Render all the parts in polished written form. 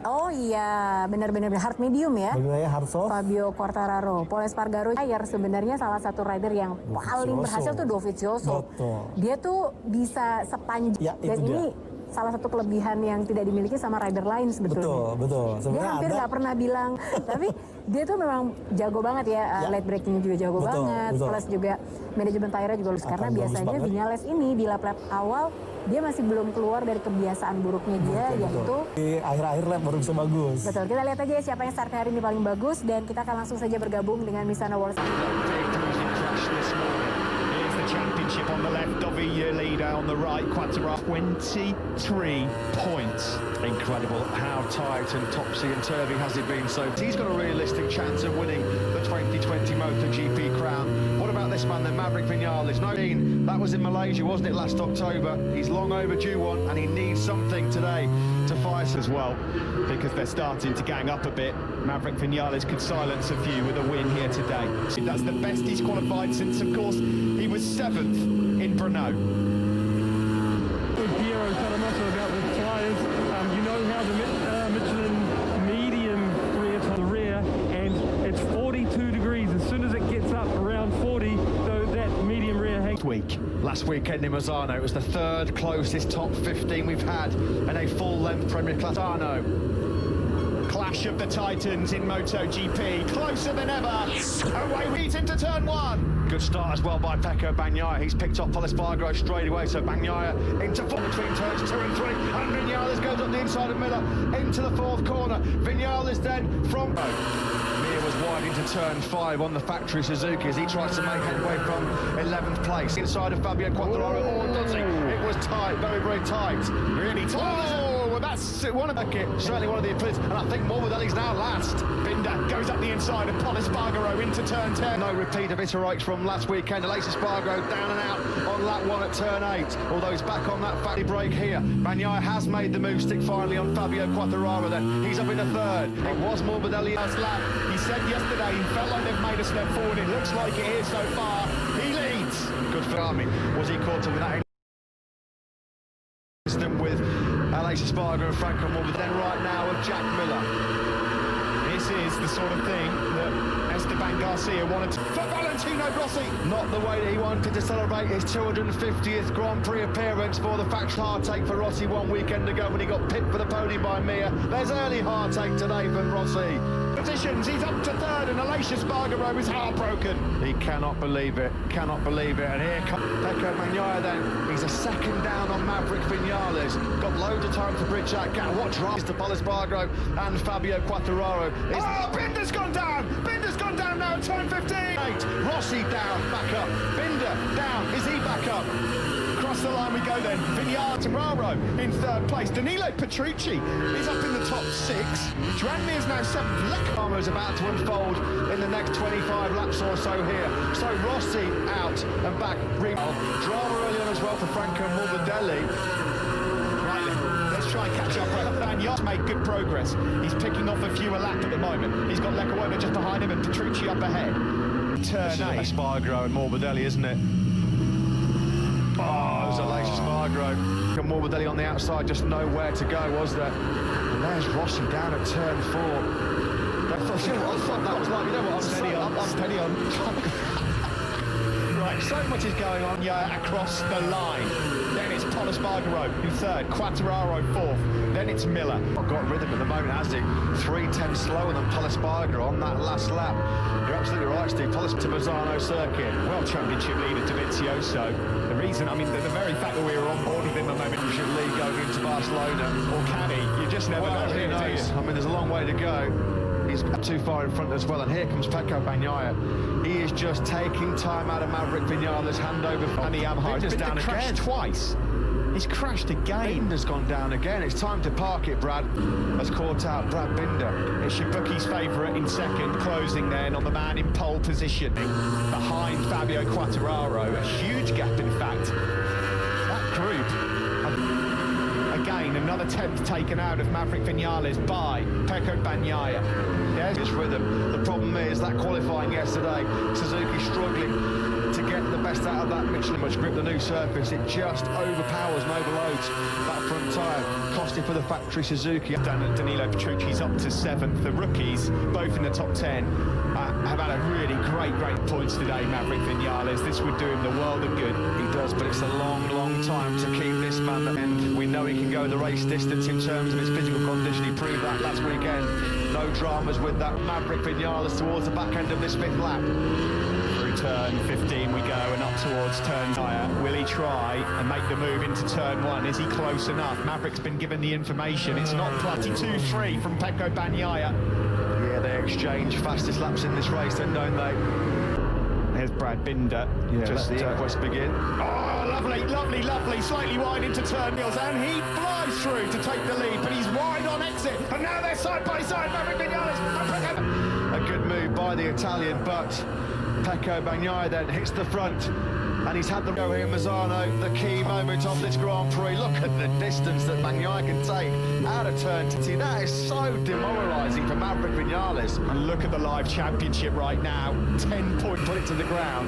Oh iya, benar-benar hard medium ya. Benar hard soft. Fabio Quartararo, Pol Espargaro sebenarnya salah satu rider yang paling berhasil tuh Dovizioso. Dia tuh bisa sepanjang dan ini salah satu kelebihan yang tidak dimiliki sama rider lain sebetulnya. Betul. Dia hampir nggak pernah bilang, tapi dia tuh memang jago banget ya, late breakingnya juga jago banget, plus juga manajemen tire juga lulus. Karena biasanya Viñales ini di lap-lap awal dia masih belum keluar dari kebiasaan buruknya dia, yaitu di akhir-akhir lap baru bisa bagus. Betul, kita lihat aja siapa yang startnya hari ini paling bagus, dan kita akan langsung saja bergabung dengan Misano World. Championship on the left, Dovi leader on the right, Quartararo 23 points. Incredible how tight and topsy-turvy has it been. So he's got a realistic chance of winning the 2020 MotoGP crown. What about this man then, Maverick Viñales? That was in Malaysia, wasn't it, last October? He's long overdue one, and he needs something today to fight as well, because they're starting to gang up a bit. Maverick Viñales could silence a few with a win here today. That's the best he's qualified since, of course, he was 7th in Brno. With Piero Talamato about the tyres, you know how the Michelin medium rear to the rear, and it's 42 degrees. As soon as it gets up around 40, so that medium rear hangs. Last weekend in Misano, it was the third closest top 15 we've had in a full-length Premier Class. Clash of the Titans in MotoGP, closer than ever. Away leads into turn one. Good start as well by Pecco Bagnaia. He's picked off Pol Espargaro straight away, so Bagnaia into four between turns 2 and 3, and Viñales goes up the inside of Miller into the fourth corner. Viñales then from Mir was wide into turn 5 on the factory Suzuki as he tries to make headway from 11th place inside of Fabio Quartararo. Oh, does he? It was tight, very, very tight. Really tight. Oh, well, that's one of the certainly one of the eclipses, and I think Morbidelli's now last. Binder goes up the inside of Pol Espargaro into turn 10. No repeat of Iterikes from last weekend. Alex Espargaro down and out on lap 1 at turn 8, although he's back on that fatty break here. Bagnaia has made the move stick finally on Fabio Quartararo then. He's up in a third. It was Morbidelli last lap. He said yesterday he felt like they've made a step forward. It looks like it is so far. He leads. Good for Army. Was he caught up with that incident with Alex Espargaro and Franco Morbidelli? Then right now of Jack Miller. This is the sort of thing that Esteban Garcia wanted for Valentino Rossi. Not the way that he wanted to celebrate his 250th Grand Prix appearance for the faction. Heartache for Rossi 1 weekend ago when he got pipped for the podium by Mir. There's early heartache today for Rossi. Positions, he's up to third, and Alex Espargaro is heartbroken. He cannot believe it, and here comes Pecco Bagnaia then. He's a second down on Maverick Viñales. Got loads of time to bridge that gap. What drives to Pol Espargaro and Fabio Quartararo. Oh, Binder's gone down! Binder's gone down now at turn 15! Rossi down, back up. Binder down, is he back up? Across the line we go then. Viñales in third place. Danilo Petrucci is up in the top 6. Joan Mir's now 7th. Leclerc is about to unfold in the next 25 laps or so here. So Rossi out and back. Drama early on as well for Franco Morbidelli. Right then, let's try and catch up. Bagnaia made good progress. He's picking off a fewer laps at the moment. He's got Leclerc just behind him and Petrucci up ahead. Turn 8. Espargaro and Morbidelli, isn't it? Oh, it was Alex Espargaro. And Morbidelli on the outside, just nowhere to go, was there? And there's Rossi down at turn 4. I thought that was like, you know what, I'm steady on. Right, so much is going on, across the line. Then it's Pol Espargaro in third, Quartararo 4th, then it's Miller. Got rhythm at the moment, has he? 3:10 slower than Pol Espargaro on that last lap. You're absolutely right, Steve. Pol Espargaro to Misano circuit. World Championship leader Dovizioso. The reason, I mean, the very fact that we were on board with him a moment. Championship league going into Barcelona. Or can he? You just never know. Who knows? I mean, there's a long way to go. He's too far in front as well, and here comes Pecco Bagnaia. He is just taking time out of Maverick Viñales' hand over and the Yamaha. Binder's down again. Twice. He's crashed again. Binder's gone down again. It's time to park it, Brad. Has caught out Brad Binder. It's your bookie's favourite in second, closing then on the man in pole position behind Fabio Quartararo. A huge gap, in fact. That group. Again, another 10th taken out of Maverick Viñales by Pecco Bagnaia. There's his rhythm. The problem is that qualifying yesterday, Suzuki struggling to get the best out of that Michelin much grip, the new surface. It just overpowers and overloads that front tyre. costing for the factory Suzuki. Danilo Petrucci's up to 7th. The rookies, both in the top 10, have had a really great points today, Maverick Vinales. This would do him the world of good. He does, but it's a long time to keep this man, and we know he can go the race distance in terms of his physical condition. He proved that last weekend. No dramas with that Maverick Vinales towards the back end of this 5th lap. Through turn 15 we go, and up towards turn 9. Will he try and make the move into turn 1? Is he close enough? Maverick's been given the information. It's not 22-3 from Pecco Bagnaia. Yeah, they exchange fastest laps in this race then, don't they? Here's Brad Binder. Yeah, just let the inquest begin. Oh, lovely, slightly wide into turn Mills, and he flies through to take the lead, but he's wide on exit, and now they're side by side, Maverick Vinales. A good move by the Italian, but Pecco Bagnaia then hits the front, and he's had the go here, Mazzano, the key moment of this Grand Prix. Look at the distance that Bagnaia can take out of turn 20. That is so demoralising for Maverick Vinales. And look at the live championship right now, 10-point Put it to the ground,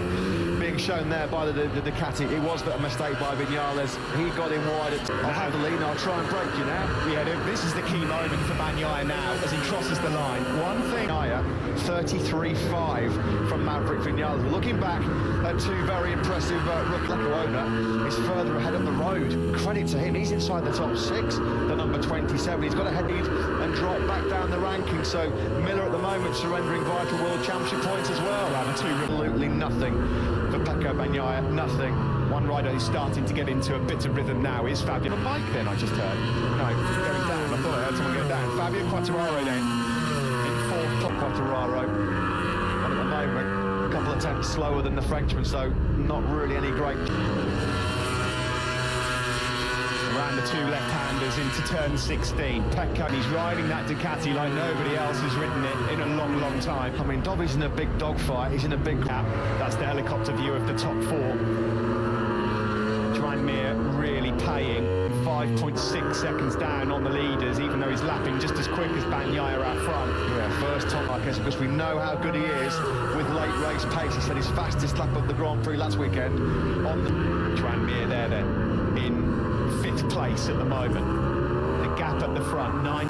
being shown there by the Ducati. It was a mistake by Vinales. He got in wide. I'll have the lead, and I'll try and break you now. Yeah, this is the key moment for Bagnaia now as he crosses the line. One thing, 33.5 from Maverick Vinales. Looking back at two very impressive Leclerc is further ahead of the road. Credit to him, he's inside the top 6, the number 27. He's got a head lead and drop back down the ranking. So Miller at the moment surrendering vital world championship points as well. Absolutely nothing for Pecco Bagnaia, nothing. One rider who's starting to get into a bit of rhythm now is Fabio. The bike then, I just heard. No, going down. I thought I heard someone go down. Fabio Quartararo then in 4th. Top Quartararo. And at the moment, a couple of tenths slower than the Frenchman, so not really any great. Around the 2 left-handers into turn 16. Pecco, he's riding that Ducati like nobody else has ridden it in a long time. I mean, Dobby's in a big dogfight. He's in a big gap. That's the helicopter view of the top 4. Mir really paying 5.6 seconds down on the leaders, even though he's lapping just as quick as Bagnaia out front. Yeah, first top, I guess, because we know how good he is with late race pace. He said his fastest lap of the Grand Prix last weekend on the... Mir there then, in 5th place at the moment. The gap at the front, 9.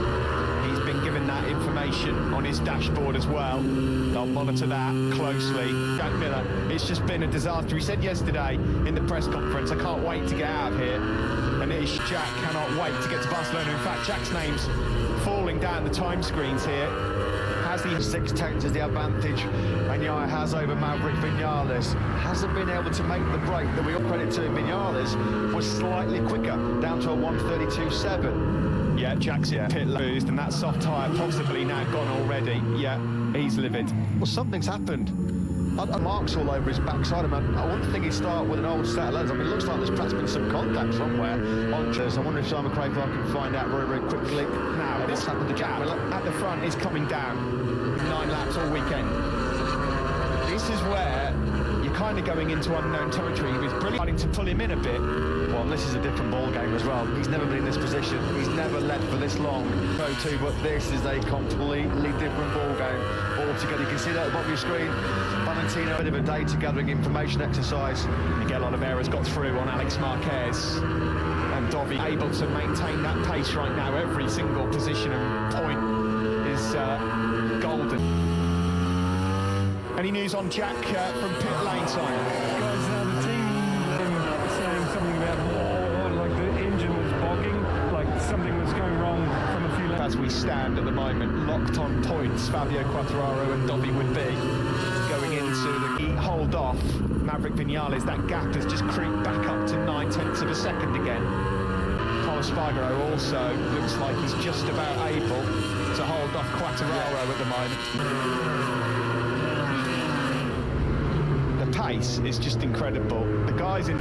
He's been given that information on his dashboard as well. They'll monitor that closely. Jack Miller, it's just been a disaster. He said yesterday in the press conference, I can't wait to get out of here. And Jack cannot wait to get to Barcelona. In fact, Jack's name's falling down the time screens here. Has the 6 tenths is the advantage Bagnaia has over Maverick Vinales. Hasn't been able to make the break that we all credit to. Vinales was slightly quicker, down to a 1:32.7. Yeah, Jack's in pit losed, and that soft tyre possibly now gone already. Yeah, he's livid. Well, something's happened. Marks all over his backside. I wouldn't think he'd start with an old set of legs. I mean, it looks like there's perhaps been some contact somewhere on chairs. I wonder if Simon Craig can find out very quickly. Now, what's happened to Jack Miller at the front is coming down. 9 laps all weekend. This is where you're kind of going into unknown territory. He was brilliant to pull him in a bit. Well, this is a different ball game as well. He's never been in this position. He's never led for this long. Moto, but this is a completely different ball game altogether. You can see that at the bottom of your screen. Valentino, a bit of a data gathering information exercise. Miguel Oliveira's got through on Alex Marquez. And Dovi able to maintain that pace right now. Every single position and point is golden. Any news on Jack from pit lane side? Guys, the team saying something about like the engine was bogging, like something was going wrong from a few laps. As we stand at the moment, locked on points, Fabio Quartararo and Dovi would be going into the hold off. Maverick Vinales, that gap has just creeped back up to 9/10 of a second again. Carlos Spargaro also looks like he's just about able to hold off Quartararo at the moment. Pace is just incredible. The guys in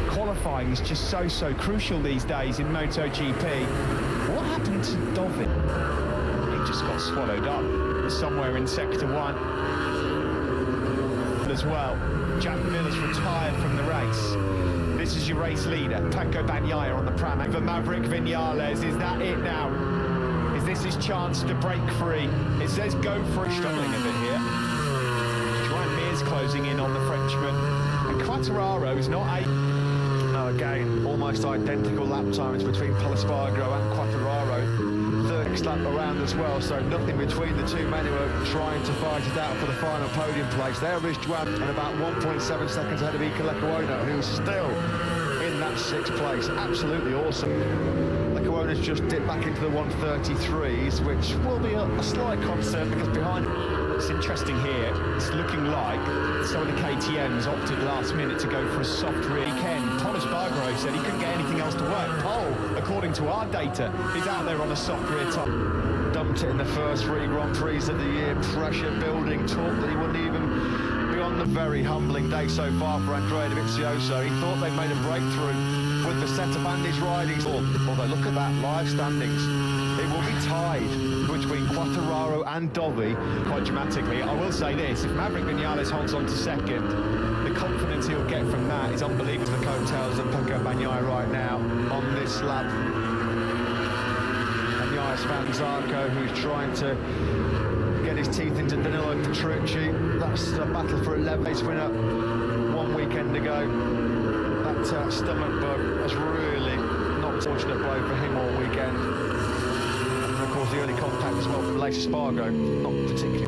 qualifying is just so crucial these days in MotoGP. What happened to Dovi? He just got swallowed up somewhere in sector 1 as well. Jack Miller's retired from the race. This is your race leader, Pecco Bagnaia on the pram. For Maverick Vinales, is that it now? Is this his chance to break free? It says go for it. Struggling a bit here. Closing in on the Frenchman, and Quartararo is not a... No, Now again, almost identical lap times between Espargaro and Quartararo. Third lap around as well, so nothing between the two men who are trying to fight it out for the final podium place. There is Juan, and about 1.7 seconds ahead of Ika Lecuona, who's still in that sixth place. Absolutely awesome. Lecuona's just dipped back into the 133s, which will be a slight concern because behind... It's interesting here, it's looking like some of the KTMs opted last minute to go for a soft rear weekend. Espargaro said he couldn't get anything else to work. Pole, according to our data, is out there on a soft rear tyre. Dumped it in the first three Grand Prix of the year, pressure building, talk that he wouldn't even be on the very humbling day so far for Andrea Dovizioso. He thought they'd made a breakthrough with the setup and his riding. Although look at that, live standings. It will be tied between Quartararo and Dovi. Quite dramatically, I will say this, if Maverick Vinales holds on to second, the confidence he'll get from that is unbelievable. The coattails of Pecco Bagnaia right now on this lap. Bagnaia found Zarco, who's trying to get his teeth into Danilo Petrucci. That's a battle for 11th winner 1 weekend ago. That stomach bug has really not a fortunate blow for him all weekend. And of course the early contact as well from Alex Espargaro, not particularly.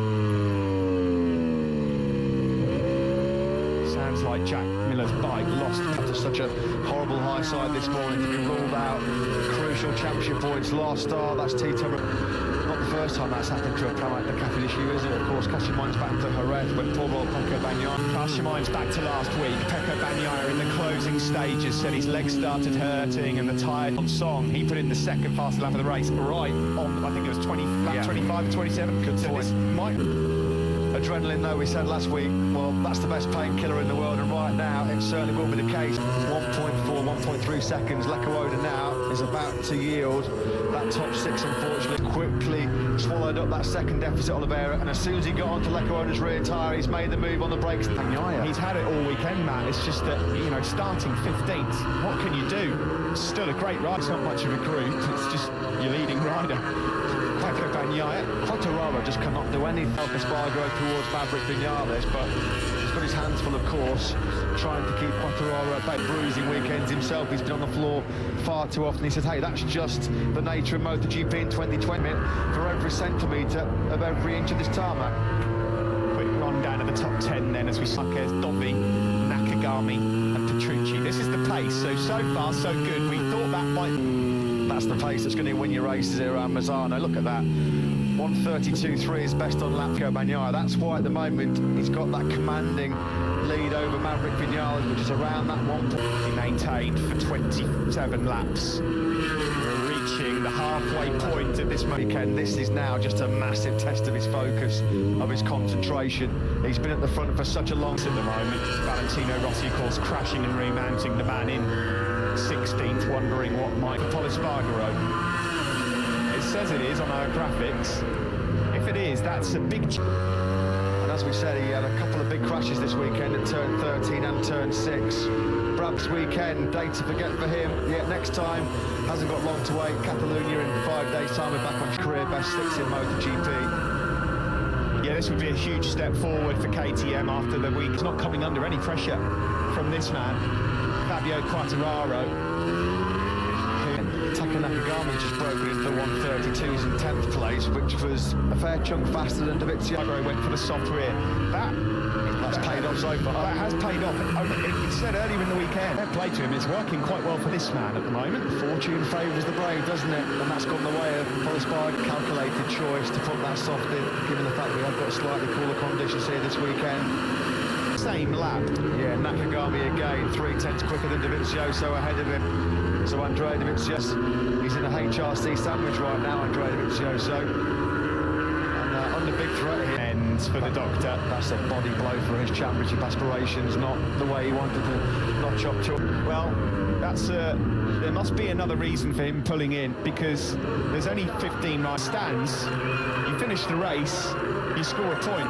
Sounds like Jack Miller's bike lost After such a horrible high side this morning to be ruled out. Crucial championship points lost. That's Tito. Not the first time that's happened to a Pramac the Cafe issue, is it? Of course, cast your minds back to Jerez when poor old Pecco Bagnaia. Cast your minds back to last week. Pecco Bagnaia in the closing stages said his legs started hurting and the tyre on song. He put in the second fastest lap of the race right on, I think it was 25 or 27. Good point. Adrenaline, though, we said last week, well, that's the best painkiller in the world, and right now it certainly will be the case. 1.4, 1.3 seconds. Lecuona now is about to yield that top six, unfortunately. Quickly swallowed up that second deficit, Oliveira, and as soon as he got onto Lecuona's rear tyre, he's made the move on the brakes. He's had it all weekend, Matt. It's just that, you know, starting 15th, what can you do? It's still a great ride. It's not much of a group. It's just your leading rider. Pecco Bagnaia. Quartararo just cannot do anything. Espargaro towards Maverick Vinales, but he's got his hands full, of course, trying to keep Quartararo at bay. Bruising weekends himself. He's been on the floor far too often. He said, hey, that's just the nature of MotoGP in 2020. For every centimetre of every inch of this tarmac. Quick rundown of the top 10 then as we suck as Dovi, Nakagami and Petrucci. This is the pace, so far so good. We thought that might... That's the pace that's going to win your races here around Mazzano. Look at that. 132.3 is best on lap Pecco Bagnaia. That's why at the moment he's got that commanding lead over Maverick Vinales, which is around that 1 point. He maintained for 27 laps. We're reaching the halfway point at this weekend. This is now just a massive test of his focus, of his concentration. He's been at the front for such a long time. At the moment, Valentino Rossi, of course, crashing and remounting the man in 16th, wondering what might Pecco Espargaro. It says it is on our graphics. If it is, that's a big... And as we said, he had a couple of big crashes this weekend at turn 13 and turn 6. Perhaps weekend, day to forget for him. Yet next time, hasn't got long to wait. Catalunya in 5 days' time, we're back on career best 6 in MotoGP. Yeah, this would be a huge step forward for KTM after the week. He's not coming under any pressure from this man. Fabio Quartararo. Taka Nakagami just broken into the 132s in 10th place, which was a fair chunk faster than Dovizioso. Went for the soft rear. That's paid off so far. That has paid off. It said earlier in the weekend, fair play to him. It's working quite well for this man at the moment. Fortune favours the brave, doesn't it? And that's gone the way of Espargaro's calculated choice to put that soft in, given the fact we have got slightly cooler conditions here this weekend. Same lap. Yeah, Nakagami again, 3/10 quicker than Dovizioso ahead of him. So Andrea Dovizioso, he's in a HRC sandwich right now, Andrea Dovizioso. And under big threat here. Ends for the doctor. That's a body blow for his championship aspirations, not the way he wanted to notch up to. Well, that's there must be another reason for him pulling in, because there's only 15 nice stands. You finish the race, you score a point.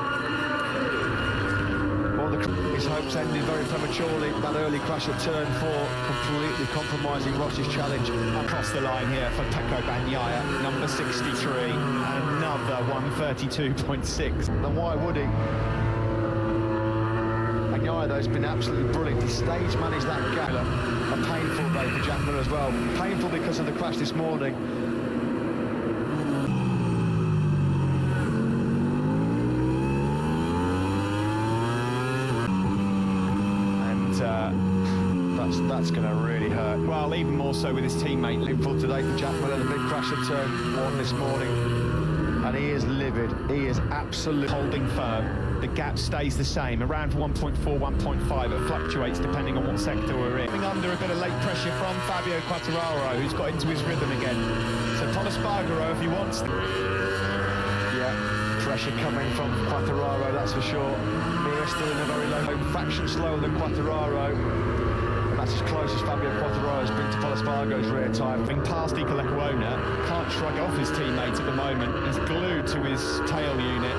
His hopes ended very prematurely. That early crash at turn 4 completely compromising Rossi's challenge. Across the line here for Pecco Bagnaia, number 63, another 132.6. Then why would he? Bagnaia, though, has been absolutely brilliant. He stage managed that gap. A painful day for Jack Miller as well. Painful because of the crash this morning. That's going to really hurt. Well, even more so with his teammate. Liverpool today for Jack Miller, the big crash at turn 1 this morning. And he is livid. He is absolutely holding firm. The gap stays the same, around 1.4, 1.5. It fluctuates depending on what sector we're in. Coming under a bit of late pressure from Fabio Quartararo, who's got into his rhythm again. So Pol Espargaro, if he wants... Yeah, pressure coming from Quartararo, that's for sure. Mir still in a very low fraction slower than Quartararo. That's as close as Fabio Quartararo has been to Pol Espargaro's rear tyre. Being past Emilia Romagna, can't shrug off his teammate at the moment. He's glued to his tail unit.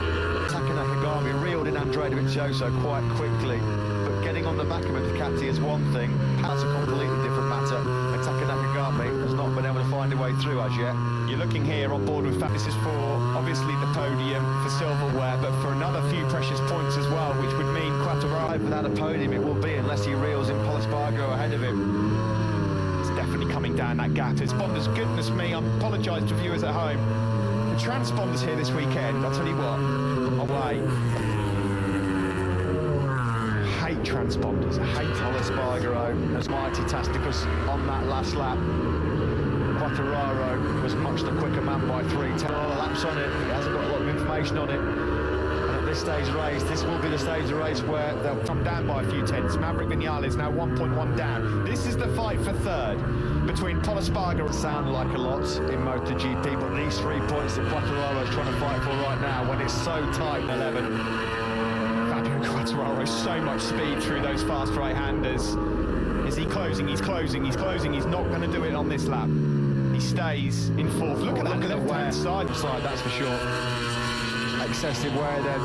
Taka Nakagami reeled in Andrea Dovizioso quite quickly, but getting on the back of a Ducati is one thing. That's a completely different matter. And Taka Nakagami has not been able to find a way through as yet. You're looking here on board with This is for obviously the podium for silverware, but for another few precious points as well, which would mean Quartararo without a podium it will be, unless he reels in Pol Espargaro ahead of him. It's definitely coming down that gap. It's Bonder's, goodness me, I apologise to viewers at home. The transponders here this weekend, I'll tell you what, away. Hate transponders, I hate Pol Espargaro as mighty task because on that last lap Quartararo was much the quicker man by 3 all the laps on it. He hasn't got a lot of information on it. And at this stage of race, this will be the stage of race where they'll come down by a few tenths. Maverick Vinales now 1.1 down. This is the fight for third between Pol Espargaro. Sound like a lot in MotoGP, but these 3 points that Quartararo is trying to fight for right now when it's so tight. 11. Fabio Quartararo, so much speed through those fast right-handers. Is he closing? He's closing. He's closing. He's not going to do it on this lap. He stays in fourth. Look at that left-hand side, that's for sure. Excessive wear then.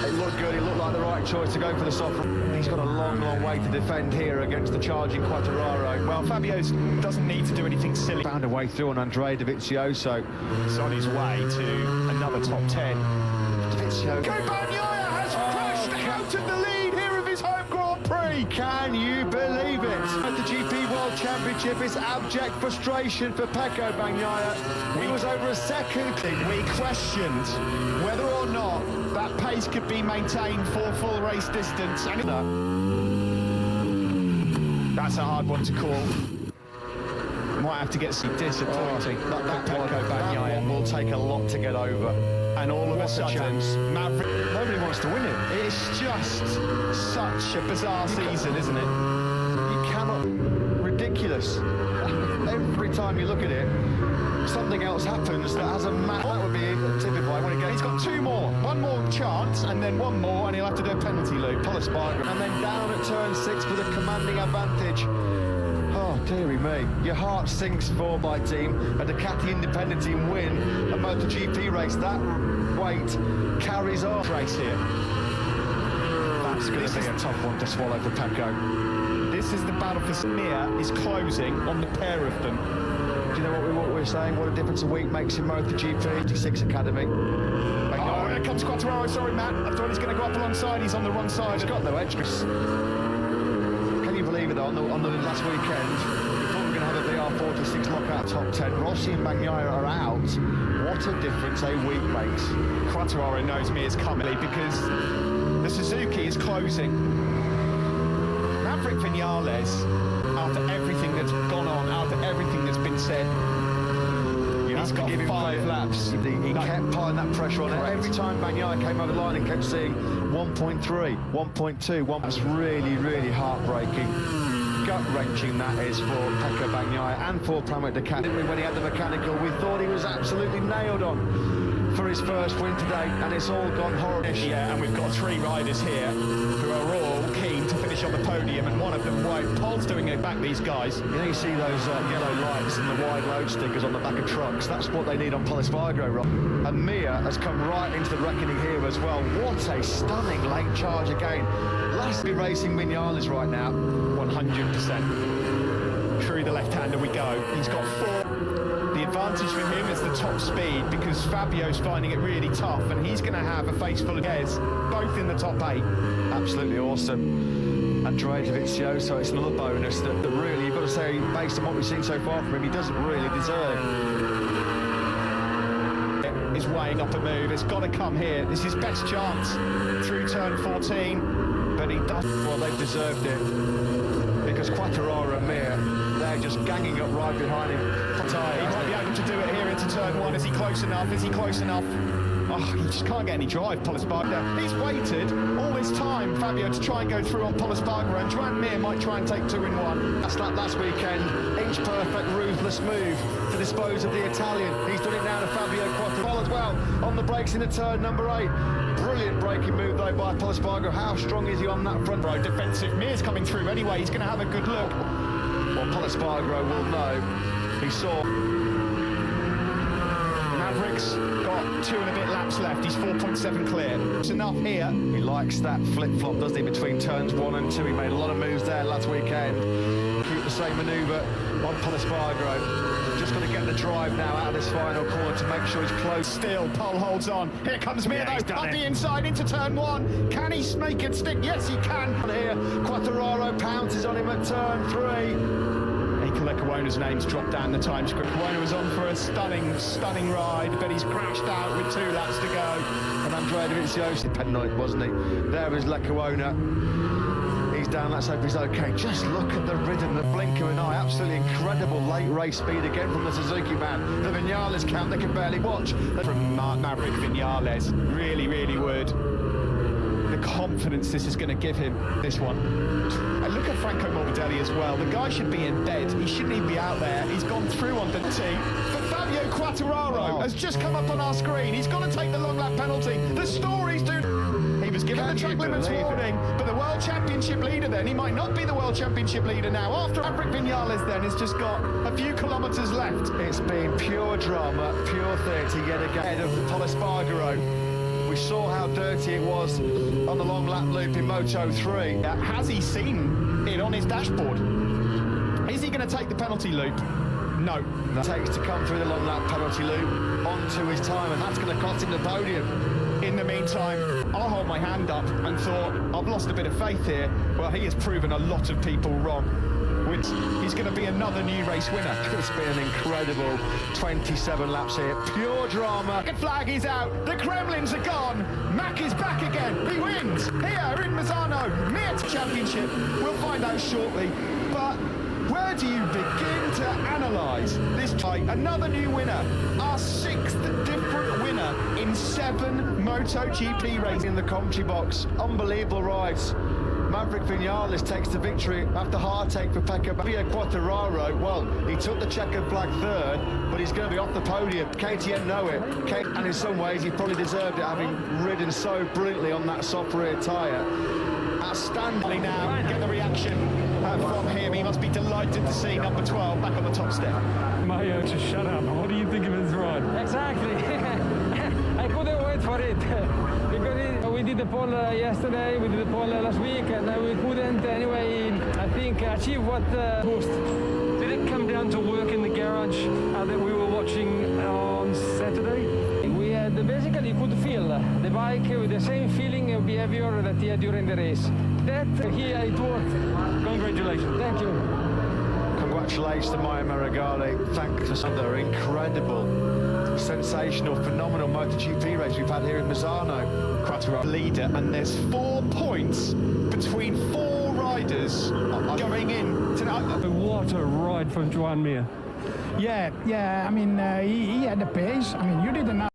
It looked good. It looked like the right choice to go for the soft. He's got a long, long way to defend here against the charging Quartararo. Well, Fabio doesn't need to do anything silly. Found a way through on Andrea Dovizioso. He's on his way to another top 10. Dovizioso. Bagnaia has crashed out of the lead here of his home Grand Prix. Can you believe it? At the GP World Championship, it's abject frustration for Pecco Bagnaia. He was over a second. We questioned whether or not that pace could be maintained for full race distance. And that's a hard one to call. Might have to get some disappointing. That one will take a lot to get over. And all of a sudden, Maverick... Nobody wants to win it. It's just such a bizarre season, isn't it? You cannot... Ridiculous. Every time you look at it, something else happens that has a match. That would be typical. He's got two more. One more chance, and then one more, and he'll have to do a penalty loop. Pol Espargaro. And then down at turn 6 with a commanding advantage. Oh, dearie me. Your heart sinks for my team. A Ducati independent team win a MotoGP race. That weight carries on. Race here. That's going to be a tough one to swallow for Pecco. This is the battle for Mir is closing on the pair of them. Do you know what we're saying? What a difference a week makes in MotoGP. 56 Academy. Oh, here comes Quartararo. Sorry, Matt. I thought he's going to go up alongside. He's on the wrong side. He's got no edge. Can you believe it? On the last weekend, we thought we were going to have a VR46 lockout top 10. Rossi and Bagnaia are out. What a difference a week makes. Quartararo knows Mir's coming because the Suzuki is closing. Maverick Vinales, after everything that's gone on, after everything that's been said, he's got 5 laps. He kept piling that pressure on it. Every time Bagnaia came over the line and kept seeing 1.3, 1.2, that's really, really heartbreaking. Gut-wrenching that is for Pecco Bagnaia and for Pramac Ducati. When he had the mechanical, we thought he was absolutely nailed on for his first win today, and it's all gone horrible. Yeah, and we've got 3 riders here who are all keen to finish on the podium, and one of them won't. Pol's doing it back, these guys. You know, you see those yellow lights and the wide load stickers on the back of trucks. That's what they need on Pol Espargaro. And Mir has come right into the reckoning here as well. What a stunning late charge again. Lastly, racing Vinales right now. 100%. Through the left-hander we go. He's got 4. The advantage for him is the top speed because Fabio's finding it really tough, and he's going to have a face full of gears, both in the top 8. Absolutely awesome. Andrea Dovizioso, it's another bonus that really you've got to to say, based on what we've seen so far from him, he doesn't really deserve. Is weighing up a move. It's got to come here. This is his best chance through turn 14, but he does. Well, they've deserved it, because Quattararo and Mir, they're just ganging up right behind him. He might be able to do it here into turn 1. Is he close enough? Is he close enough? Oh, he just can't get any drive, Polisbarger. He's waited all this time, Fabio, to try and go through on Polisbarger, and Joan Mir might try and take 2 in 1. That's like last weekend, inch-perfect, ruthless move to dispose of the Italian. He's done it now to Fabio Quattararo as well, on the brakes into turn number 8. Brilliant braking move, though, by Polisbarger. How strong is he on that front row? Defensive. Mir's coming through anyway. He's going to have a good look. Well, Polisbarger will know. He saw... Maverick's got 2 and a bit laps left. He's 4.7 clear. It's enough here. He likes that flip-flop, doesn't he, between turns 1 and 2. He made a lot of moves there last weekend. Keep the same manoeuvre on Polisbarger. Just got to get the drive now out of this final corner to make sure he's close. Still, Pole holds on. Here comes Mir, though, up the inside into turn 1. Can he make it stick? Yes, he can. Here, Quattararo pounces on him at turn 3. Kawona's name's dropped down the time script. Kawona was on for a stunning ride, but he's crashed out with 2 laps to go. And Andrea Dovizioso, penalty, wasn't he? There is Lecquona. He's down, let's hope he's okay. Just look at the rhythm, the blink of an eye. Absolutely incredible late race speed again from the Suzuki man. The Vinales count, they can barely watch. From Maverick Vinales, really would. The confidence this is going to give him, this one. And look at Franco Morbidelli as well. The guy should be in bed. He shouldn't even be out there. He's gone through on the tee. But Fabio Quattararo has just come up on our screen. He's got to take the long lap penalty. The stories do. He was given the track limits warning, but the World Championship leader then, he might not be the World Championship leader now. After Maverick Vinales then has just got a few kilometres left. It's been pure drama, pure theatre yet again of Polisbarger. We saw how dirty it was on the long lap loop in Moto 3. Has he seen it on his dashboard? Is he going to take the penalty loop? No. That takes to come through the long lap penalty loop onto his time, and that's going to cost him the podium. In the meantime, I'll hold my hand up and thought, I've lost a bit of faith here. Well, he has proven a lot of people wrong. He's going to be another new race winner. It's been an incredible 27 laps here. Pure drama. The flag is out. The Kremlins are gone. Mack is back again. He wins here in Misano. Mir Championship. We'll find out shortly. But where do you begin to analyse this fight? Another new winner. Our 6th different winner in 7 MotoGP races in the commentary box. Unbelievable rides. Maverick Vinales takes the victory after heartache for Pecco Quattararo. Well, he took the checkered flag 3rd, but he's going to be off the podium. KTM know it, and in some ways he probably deserved it, having ridden so brilliantly on that soft rear tyre. Outstanding now, get the reaction from him. He must be delighted to see number 12 back on the top step. Mayo, just shut up. What do you think of his ride? Exactly. I couldn't wait for it. Because we did the pole yesterday, we did the pole last week, and we couldn't anyway, I think, achieve what boost. Did it come down to work in the garage that we were watching on Saturday? We had basically could feel the bike with the same feeling and behavior that he had during the race. That here it worked. Congratulations. Thank you. Congratulations to Maya Maragali. Thanks for another incredible, sensational, phenomenal MotoGP race we've had here in Misano. Quattararo leader, and there's 4 points between 4 riders going in tonight. What a ride from Joan Mir. Yeah. I mean, he had the pace. I mean, you didn't.